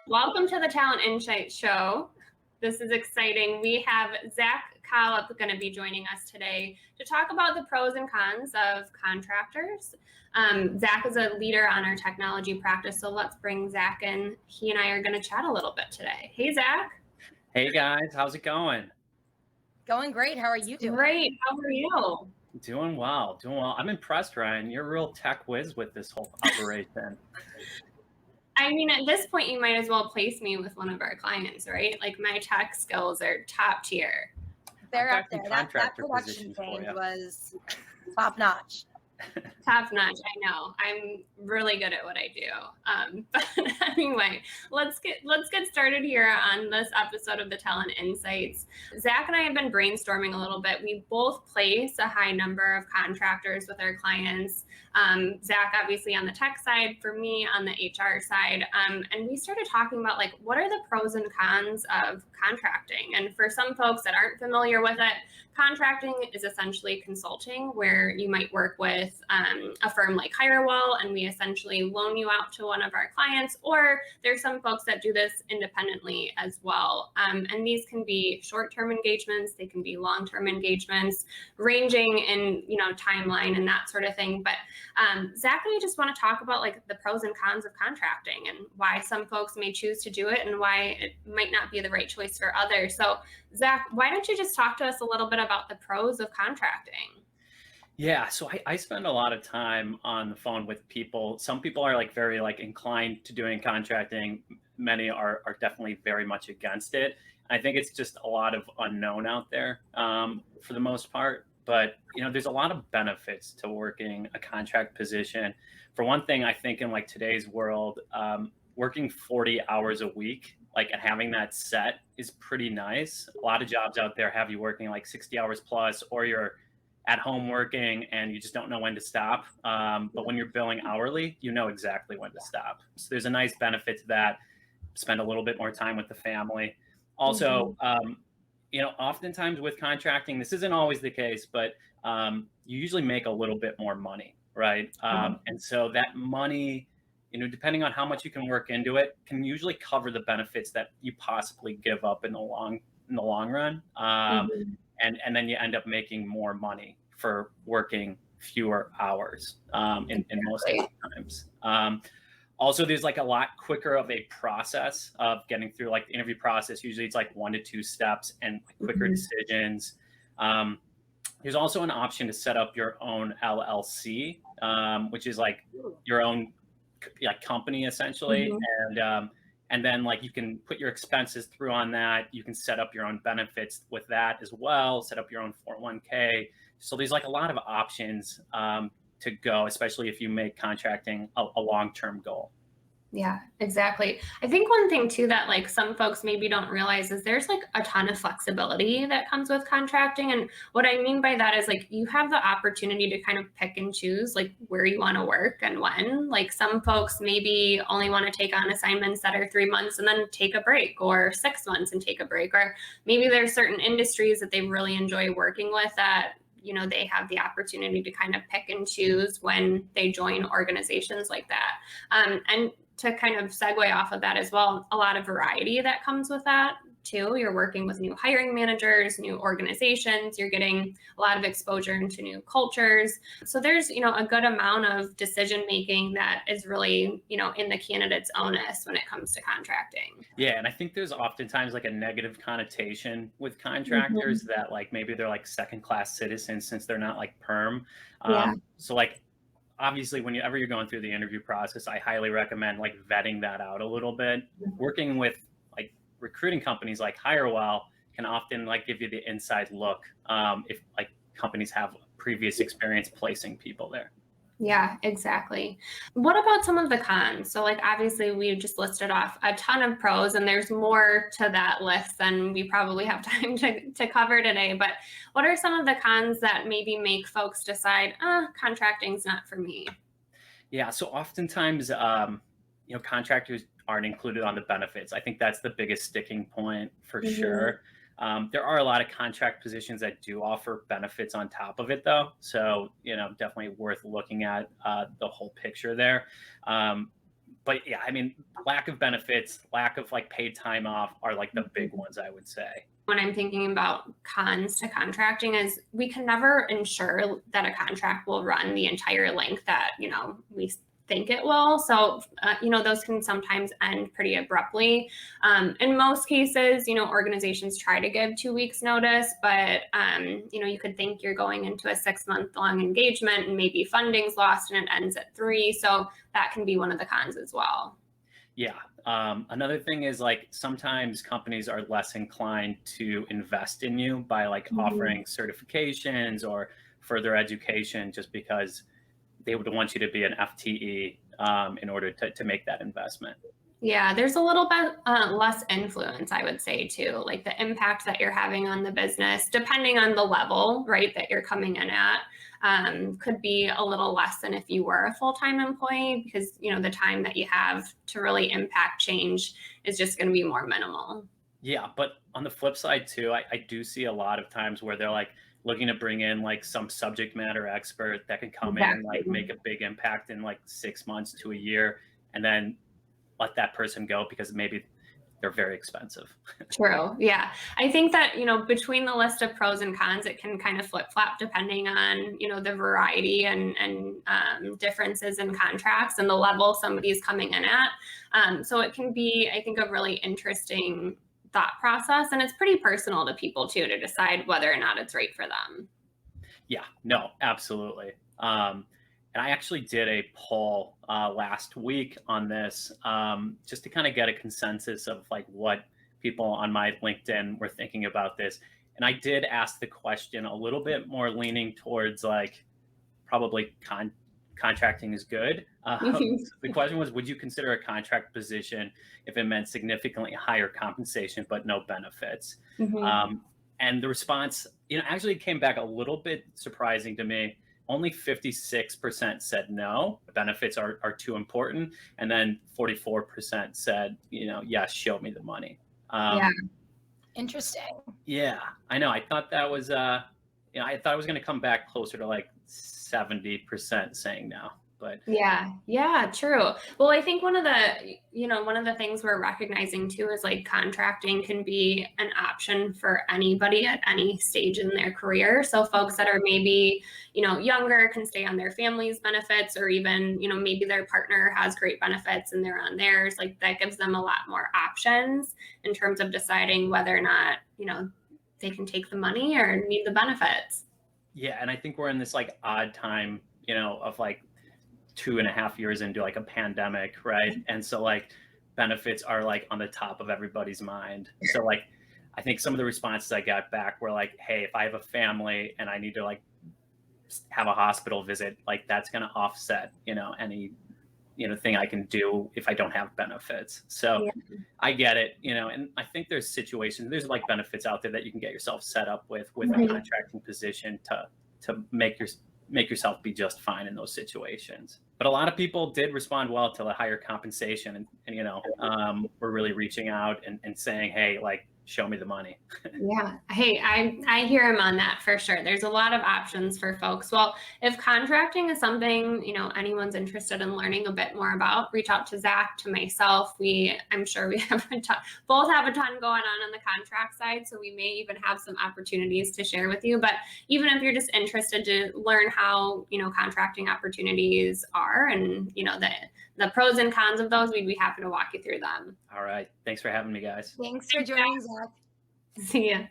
Welcome to the Talent Insight Show. This is exciting. We have Zac Colip going to be joining us today to talk about the pros and cons of contractors. Zac is a leader on our technology practice, so let's bring Zac in. He and I are going to chat a little bit today. Hey, Zac. Hey guys, how's it going? Going great. How are you doing? Great. How are you? Doing well. I'm impressed, Ryan. You're a real tech whiz with this whole operation. I mean, at this point, you might as well place me with one of our clients, right? Like my tech skills are top tier. They're I've up got some there. That contractor production positions for change you. was top notch. Top notch. I know. I'm really good at what I do. But anyway, let's get started here on this episode of the Talent Insights. Zac and I have been brainstorming a little bit. We both place a high number of contractors with our clients. Zac, obviously on the tech side, for me on the HR side. And we started talking about like, what are the pros and cons of contracting? And for some folks that aren't familiar with it, contracting is essentially consulting, where you might work with a firm like Hirewell, and we essentially loan you out to one of our clients, or there's some folks that do this independently as well. And these can be short-term engagements, they can be long-term engagements, ranging in timeline and that sort of thing. But Zac and I just want to talk about like the pros and cons of contracting and why some folks may choose to do it and why it might not be the right choice for others. So Zac, why don't you just talk to us a little bit about the pros of contracting? Yeah, so I spend a lot of time on the phone with people. Some people are like very like inclined to doing contracting. Many are definitely very much against it. I think it's just a lot of unknown out there for the most part. But there's a lot of benefits to working a contract position. For one thing, I think in like today's world, working 40 hours a week, like and having that set is pretty nice. A lot of jobs out there have you working like 60 hours plus, or you're at home working and you just don't know when to stop. But when you're billing hourly, you know exactly when to stop. So there's a nice benefit to that. Spend a little bit more time with the family. Also, oftentimes with contracting, this isn't always the case, but you usually make a little bit more money, right? And so that money, depending on how much you can work into it, can usually cover the benefits that you possibly give up in the long run. And then you end up making more money for working fewer hours in most of the times. Also, there's like a lot quicker of a process of getting through like the interview process. Usually it's like 1 to 2 steps and quicker decisions. There's also an option to set up your own LLC, which is like your own company essentially. And then like you can put your expenses through on that. You can set up your own benefits with that as well, set up your own 401k. So there's like a lot of options to go, especially if you make contracting a long-term goal. Yeah, exactly. I think one thing too that like some folks maybe don't realize is there's like a ton of flexibility that comes with contracting. And what I mean by that is like you have the opportunity to kind of pick and choose like where you want to work and when. Like some folks maybe only want to take on assignments that are 3 months and then take a break, or 6 months and take a break, or maybe there's certain industries that they really enjoy working with that they have the opportunity to kind of pick and choose when they join organizations like that. And to kind of segue off of that as well, a lot of variety that comes with that too. You're working with new hiring managers, new organizations, you're getting a lot of exposure into new cultures. So there's, a good amount of decision making that is really, in the candidate's onus when it comes to contracting. Yeah, and I think there's oftentimes like a negative connotation with contractors that like maybe they're like second-class citizens since they're not like perm. So like obviously whenever you're going through the interview process, I highly recommend like vetting that out a little bit. Working with like recruiting companies like Hirewell can often like give you the inside look if like companies have previous experience placing people there. Yeah, exactly. What about some of the cons? So like obviously we just listed off a ton of pros and there's more to that list than we probably have time to cover today. But what are some of the cons that maybe make folks decide, contracting's not for me? Yeah, so oftentimes, contractors aren't included on the benefits. I think that's the biggest sticking point for sure. There are a lot of contract positions that do offer benefits on top of it, though. So, definitely worth looking at the whole picture there. but yeah, I mean, lack of benefits, lack of like paid time off are like the big ones, I would say. When I'm thinking about cons to contracting is we can never ensure that a contract will run the entire length that, we think it will. So, those can sometimes end pretty abruptly. In most cases, organizations try to give 2 weeks notice, but, you could think you're going into a 6-month long engagement and maybe funding's lost and it ends at 3. So that can be one of the cons as well. Yeah. Another thing is like sometimes companies are less inclined to invest in you by like offering certifications or further education just because they would want you to be an FTE in order to make that investment. Yeah, there's a little bit less influence, I would say, too. Like the impact that you're having on the business, depending on the level, right, that you're coming in at, could be a little less than if you were a full-time employee because, the time that you have to really impact change is just going to be more minimal. Yeah, but on the flip side too, I do see a lot of times where they're like looking to bring in like some subject matter expert that can come in and like Exactly. make a big impact in like 6 months to a year, and then let that person go because maybe they're very expensive. True. Yeah. I think that, between the list of pros and cons, it can kind of flip flop depending on, the variety and differences in contracts and the level somebody's coming in at. So it can be, I think, a really interesting thought process. And it's pretty personal to people too, to decide whether or not it's right for them. Yeah, no, absolutely. And I actually did a poll last week on this just to kind of get a consensus of like what people on my LinkedIn were thinking about this. And I did ask the question a little bit more leaning towards like probably contracting is good. The question was, would you consider a contract position if it meant significantly higher compensation but no benefits? Mhm. And the response, actually came back a little bit surprising to me. Only 56% said no, the benefits are too important. And then 44% said, yes, show me the money. Yeah. Interesting. Yeah, I know. I thought that was, I thought it was going to come back closer to like 70% saying no, but Yeah, true. Well, I think one of the things we're recognizing too is like contracting can be an option for anybody at any stage in their career. So folks that are maybe, younger can stay on their family's benefits, or even, maybe their partner has great benefits and they're on theirs. Like that gives them a lot more options in terms of deciding whether or not, they can take the money or need the benefits. yeah. And I think we're in this like odd time, of like 2.5 years into like a pandemic, right? And so like benefits are like on the top of everybody's mind. So like I think some of the responses I got back were like, hey, if I have a family and I need to like have a hospital visit, like that's going to offset, any thing I can do if I don't have benefits. So Yeah. I get it, and I think there's like benefits out there that you can get yourself set up with a Mhm. contracting position to make yourself be just fine in those situations. But a lot of people did respond well to the higher compensation, and we're really reaching out and saying, hey, like, show me the money. Yeah. Hey, I hear him on that for sure. There's a lot of options for folks. Well, if contracting is something, anyone's interested in learning a bit more about, reach out to Zac, to myself. I'm sure we have both have a ton going on the contract side. So we may even have some opportunities to share with you. But even if you're just interested to learn how, contracting opportunities are and, the pros and cons of those, we'd be happy to walk you through them. All right. Thanks for having me, guys. Thanks for joining, Zac. See ya.